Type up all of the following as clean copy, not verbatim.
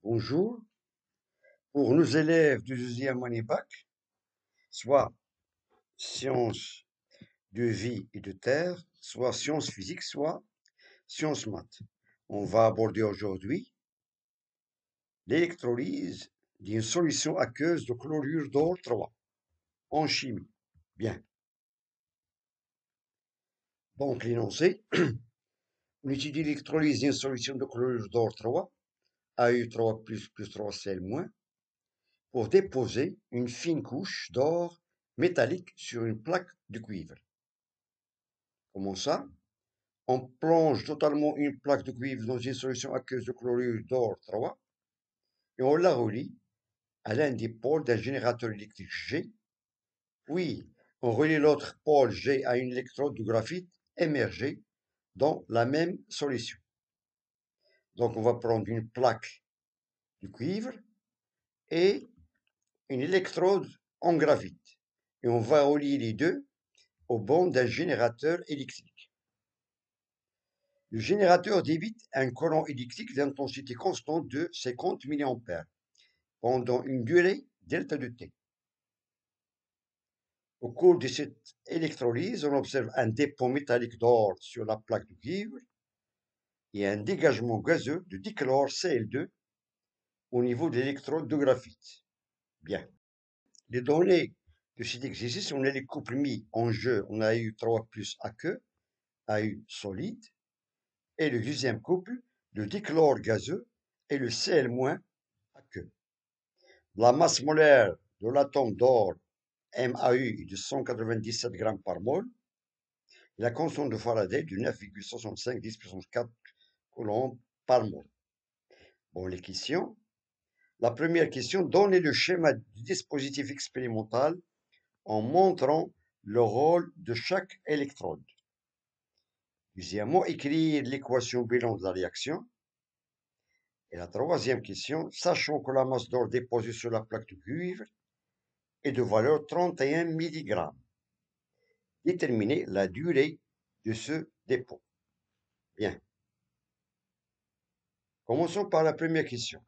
Bonjour. Pour nos élèves du deuxième année bac, soit sciences de vie et de terre, soit sciences physiques, soit sciences maths. On va aborder aujourd'hui l'électrolyse d'une solution aqueuse de chlorure d'or 3 en chimie. Bien. Donc l'énoncé, on étudie l'électrolyse d'une solution de chlorure d'or 3, AU3 plus 3Cl moins, pour déposer une fine couche d'or métallique sur une plaque de cuivre. Comment ça? On plonge totalement une plaque de cuivre dans une solution aqueuse de chlorure d'or 3 et on la relie à l'un des pôles d'un générateur électrique G. Puis, on relie l'autre pôle G à une électrode de graphite émergée dans la même solution. Donc, on va prendre une plaque de cuivre et une électrode en graphite. Et on va relier les deux au banc d'un générateur électrique. Le générateur débite un courant électrique d'intensité constante de 50 mA pendant une durée delta de t. Au cours de cette électrolyse, on observe un dépôt métallique d'or sur la plaque de cuivre et un dégagement gazeux de dichlore Cl2 au niveau de l'électrode de graphite. Bien. Les données de cet exercice, on les couple mis en jeu. On a eu 3 plus aqueux, AU solide, et le deuxième couple, le dichlore gazeux et le Cl- aqueux. La masse molaire de l'atome d'or MAU est de 197 grammes par mol. La constante de Faraday de 9,65 10 puissance 4 coulombs par mol. Bon, les questions. La première question, donnez le schéma du dispositif expérimental en montrant le rôle de chaque électrode. Deuxièmement, écrire l'équation bilan de la réaction. Et la troisième question, sachant que la masse d'or déposée sur la plaque de cuivre est de valeur 31 mg. Déterminer la durée de ce dépôt. Bien. Commençons par la première question.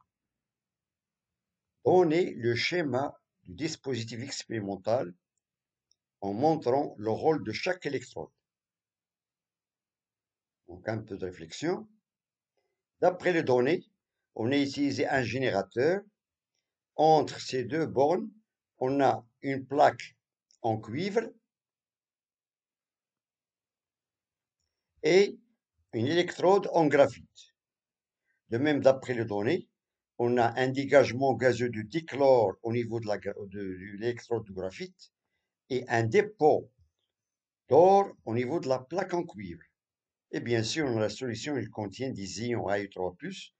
Donnez le schéma du dispositif expérimental en montrant le rôle de chaque électrode. Donc un peu de réflexion. D'après les données, on a utilisé un générateur. Entre ces deux bornes, on a une plaque en cuivre et une électrode en graphite. De même, d'après les données, on a un dégagement gazeux de dichlore au niveau de l'électrode de graphite et un dépôt d'or au niveau de la plaque en cuivre. Et bien sûr, la solution, elle contient des ions AU3+,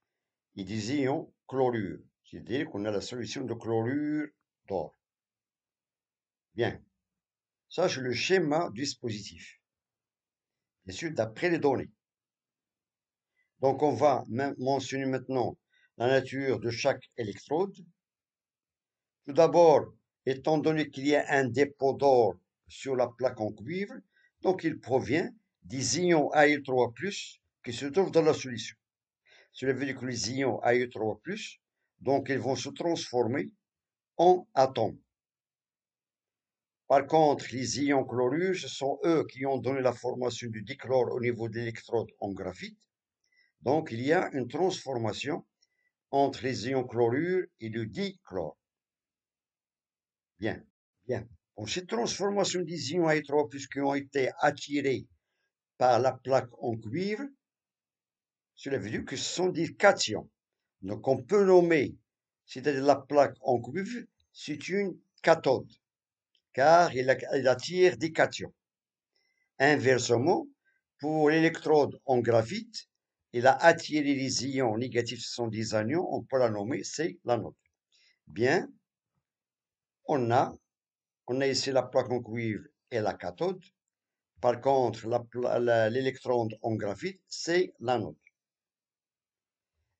et des ions chlorure. C'est-à-dire qu'on a la solution de chlorure d'or. Bien. Ça, c'est le schéma du dispositif. Bien sûr, d'après les données. Donc, on va mentionner maintenant la nature de chaque électrode. Tout d'abord, étant donné qu'il y a un dépôt d'or sur la plaque en cuivre, donc il provient des ions Al3+, qui se trouvent dans la solution. Cela veut dire que les ions Al3+, donc ils vont se transformer en atomes. Par contre, les ions chlorure, ce sont eux qui ont donné la formation du dichlore au niveau de l'électrode en graphite. Donc, il y a une transformation entre les ions chlorure et le dichlore. Bien, bien. Bon, cette transformation des ions A3 qui ont été attirés par la plaque en cuivre, cela veut dire que ce sont des cations. Donc, on peut nommer, c'est-à-dire la plaque en cuivre, c'est une cathode, car elle attire des cations. Inversement, pour l'électrode en graphite, il a attiré les ions négatifs, ce sont des anions, on peut la nommer, c'est l'anode. Bien, on a ici la plaque en cuivre et la cathode. Par contre, l'électron en graphite, c'est l'anode.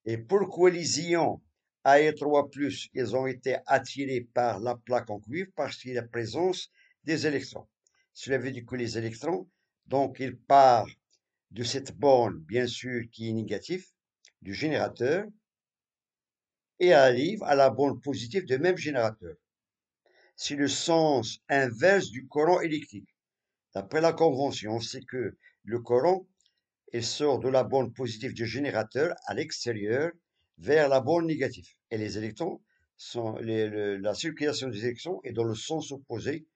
Et pourquoi les ions Al3+, ils ont été attirés par la plaque en cuivre? Parce qu'il y a la présence des électrons. Cela veut dire que les électrons, donc ils partent de cette borne, bien sûr, qui est négative, du générateur, et arrive à la borne positive du même générateur. C'est le sens inverse du courant électrique. D'après la convention, c'est que le courant il sort de la borne positive du générateur à l'extérieur vers la borne négative. Et les électrons la circulation des électrons est dans le sens opposé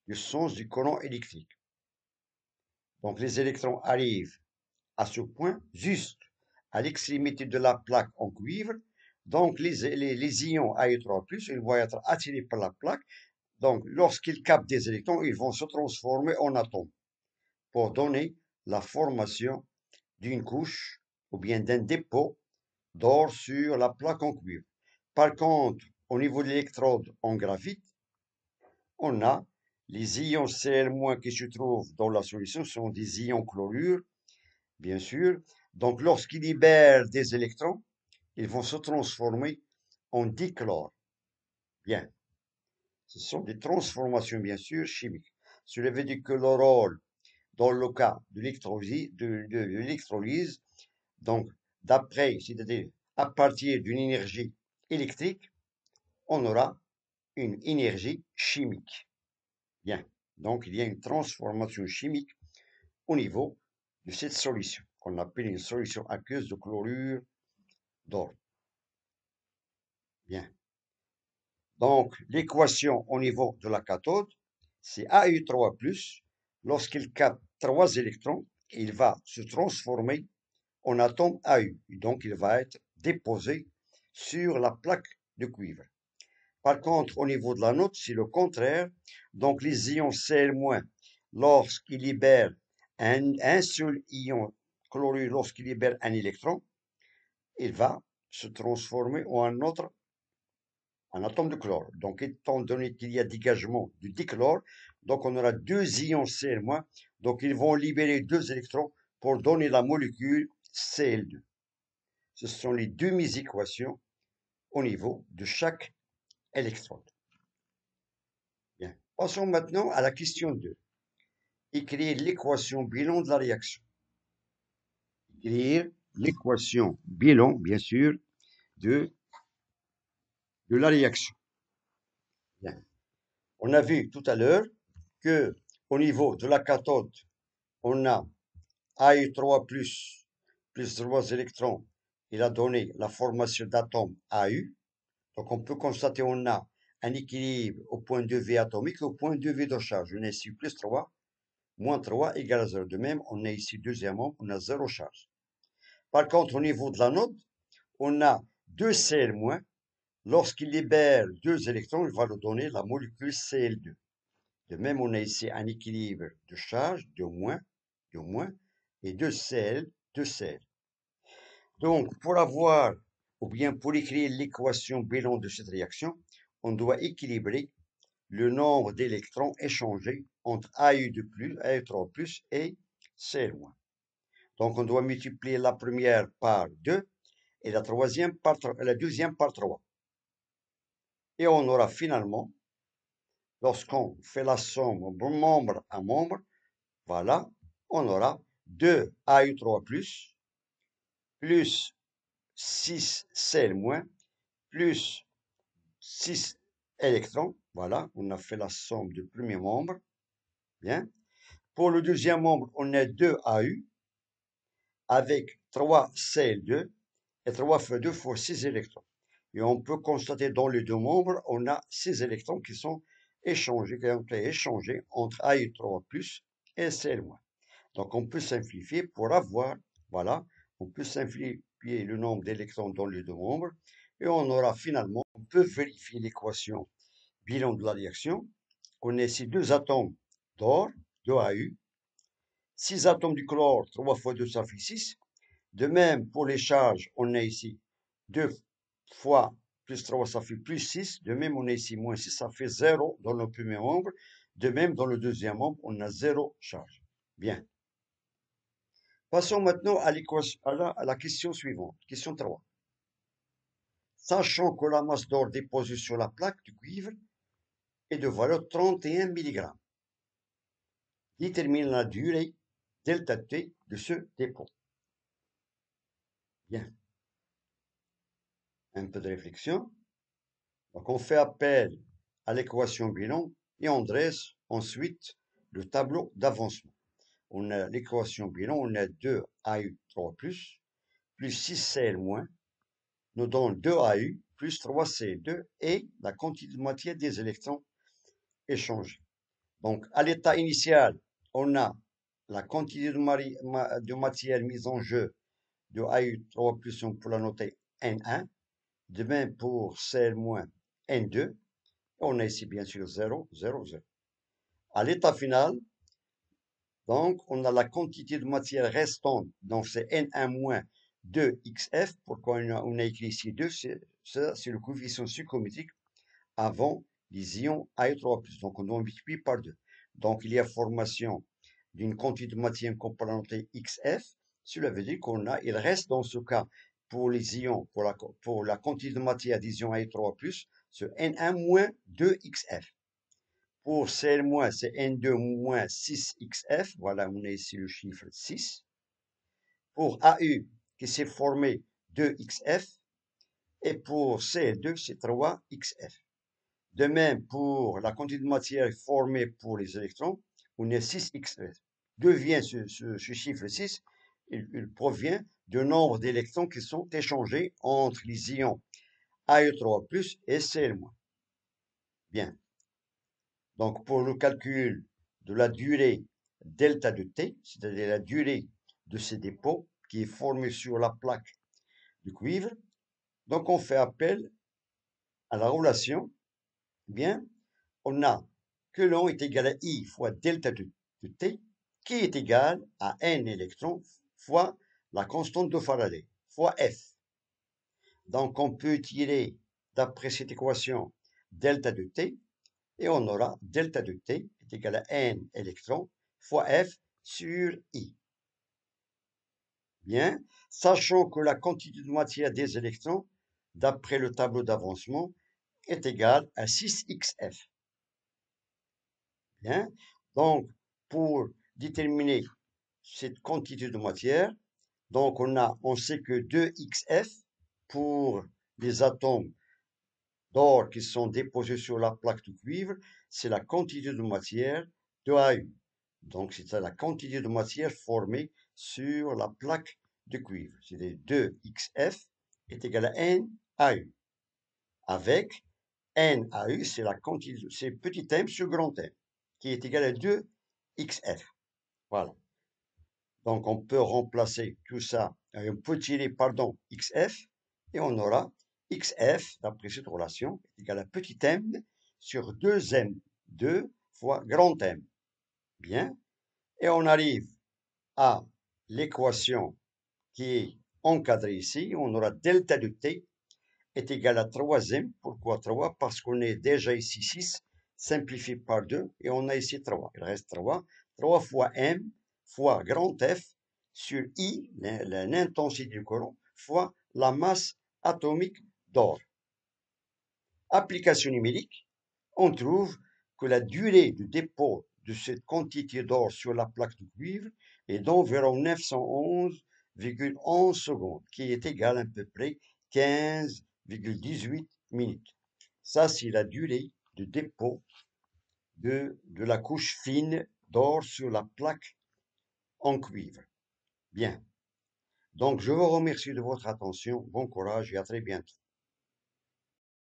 du sens du courant électrique. Donc les électrons arrivent à ce point juste à l'extrémité de la plaque en cuivre. Donc les ions AE3+, ils vont être attirés par la plaque. Donc lorsqu'ils captent des électrons, ils vont se transformer en atomes pour donner la formation d'une couche ou bien d'un dépôt d'or sur la plaque en cuivre. Par contre, au niveau de l'électrode en graphite, on a les ions Cl- qui se trouvent dans la solution sont des ions chlorure, bien sûr. Donc, lorsqu'ils libèrent des électrons, ils vont se transformer en dichlore. Bien. Ce sont des transformations, bien sûr, chimiques. Cela veut dire que le rôle, dans le cas de l'électrolyse, donc, d'après, c'est-à-dire à partir d'une énergie électrique, on aura une énergie chimique. Bien. Donc, il y a une transformation chimique au niveau de cette solution, qu'on appelle une solution aqueuse de chlorure d'or. Bien. Donc, l'équation au niveau de la cathode, c'est AU3+. Lorsqu'il capte 3 électrons, il va se transformer en atome AU. Donc, il va être déposé sur la plaque de cuivre. Par contre, au niveau de la note, c'est le contraire. Donc, les ions Cl-, lorsqu'ils libèrent un seul ion chlorure, lorsqu'il libère un électron, il va se transformer en un atome de chlore. Donc, étant donné qu'il y a dégagement du dichlore, donc on aura deux ions Cl-. Donc, ils vont libérer deux électrons pour donner la molécule Cl2. Ce sont les demi-équations au niveau de chaque électrode. Bien. Passons maintenant à la question 2. Écrire l'équation bilan de la réaction. Écrire l'équation bilan, bien sûr, de la réaction. Bien. On a vu tout à l'heure que au niveau de la cathode, on a AU3 plus 3 électrons. Il a donné la formation d'atomes AU. Donc on peut constater qu'on a un équilibre au point de vue atomique et au point de vue de charge. On a ici plus 3, moins 3 égale à 0. De même, on a ici deuxièmement, on a 0 charge. Par contre, au niveau de l'anode, on a 2 Cl-. Lorsqu'il libère 2 électrons, il va nous donner la molécule Cl2. De même, on a ici un équilibre de charge, de moins, et de Cl, de Cl. Donc, pour avoir, ou bien pour écrire l'équation bilan de cette réaction, on doit équilibrer le nombre d'électrons échangés entre AU3+, et Cl-. Donc, on doit multiplier la première par 2 et la deuxième par 3. Et on aura finalement, lorsqu'on fait la somme membre à membre, voilà, on aura 2 AU3+, plus 6 Cl-, plus 6 électrons. Voilà, on a fait la somme du premier membre. Bien. Pour le deuxième membre, on a 2 AU avec 3 Cl2 et 3 fois 2 fois 6 électrons. Et on peut constater dans les deux membres, on a 6 électrons qui sont échangés, qui ont été échangés entre AU3+, et Cl-. Donc on peut simplifier pour avoir, voilà, on peut simplifier le nombre d'électrons dans les deux membres et on aura finalement, on peut vérifier l'équation bilan de la réaction. On a ici 2 atomes d'or, 2 AU, 6 atomes du chlore, 3 fois 2, ça fait 6. De même, pour les charges, on a ici 2 fois plus 3, ça fait plus 6. De même, on a ici moins 6, ça fait 0 dans le premier membre. De même, dans le deuxième membre, on a 0 charge. Bien. Passons maintenant à la question suivante, question 3. Sachant que la masse d'or déposée sur la plaque du cuivre est de valeur 31 mg, détermine la durée delta T de ce dépôt. Bien. Un peu de réflexion. Donc, on fait appel à l'équation bilan et on dresse ensuite le tableau d'avancement. On a l'équation bilan, on a 2AU3+, plus 6Cl- nous donne 2AU plus 3Cl2 et la quantité de matière des électrons échangés. Donc, à l'état initial, on a la quantité de matière mise en jeu de AU3+, on peut la noter N1, de même pour Cl-N2, on a ici bien sûr 0, 0, 0. À l'état final, donc, on a la quantité de matière restante, donc c'est N1 2XF. Pourquoi on a écrit ici 2? C'est le coefficient stoichiométrique avant les ions AU3+. Donc, on doit multiplier par 2. Donc, il y a formation d'une quantité de matière composée XF. Cela veut dire il reste dans ce cas, pour les ions, pour la quantité de matière des ions AU3+, ce N1 2XF. Pour Cl-, c'est N2 6XF. Voilà, on a ici le chiffre 6. Pour AU, qui s'est formé 2XF. Et pour Cl2, c'est 3XF. De même, pour la quantité de matière formée pour les électrons, on a 6XF. D'où vient ce chiffre 6? Il provient du nombre d'électrons qui sont échangés entre les ions AU3+, et Cl-. Bien. Donc, pour le calcul de la durée delta de T, c'est-à-dire la durée de ces dépôts qui est formée sur la plaque de cuivre, donc on fait appel à la relation. Bien, on a que l'on est égal à I fois delta de T, qui est égal à N électrons fois la constante de Faraday, fois F. Donc, on peut tirer, d'après cette équation, delta de T, et on aura delta de T est égal à N électrons fois F sur I. Bien, sachant que la quantité de matière des électrons, d'après le tableau d'avancement, est égale à 6XF. Bien, donc pour déterminer cette quantité de matière, donc on sait que 2XF pour les atomes d'or qui sont déposés sur la plaque de cuivre, c'est la quantité de matière de AU. Donc, c'est la quantité de matière formée sur la plaque de cuivre. C'est 2XF est égal à NAU. Avec NAU, c'est la quantité, c'est petit m sur grand M, qui est égal à 2XF. Voilà. Donc, on peut remplacer tout ça, on peut tirer, pardon, XF, et on aura XF, d'après cette relation, est égal à petit m sur 2m, 2 fois grand M. Bien. Et on arrive à l'équation qui est encadrée ici. On aura delta de T est égal à 3m. Pourquoi 3? Parce qu'on est déjà ici 6, simplifié par 2, et on a ici 3. Il reste 3. 3 fois m fois grand F sur I, l'intensité du courant, fois la masse atomique d'or. Application numérique, on trouve que la durée de dépôt de cette quantité d'or sur la plaque de cuivre est d'environ 911,11 secondes, qui est égal à peu près 15,18 minutes. Ça, c'est la durée de dépôt de la couche fine d'or sur la plaque en cuivre. Bien. Donc, je vous remercie de votre attention. Bon courage et à très bientôt.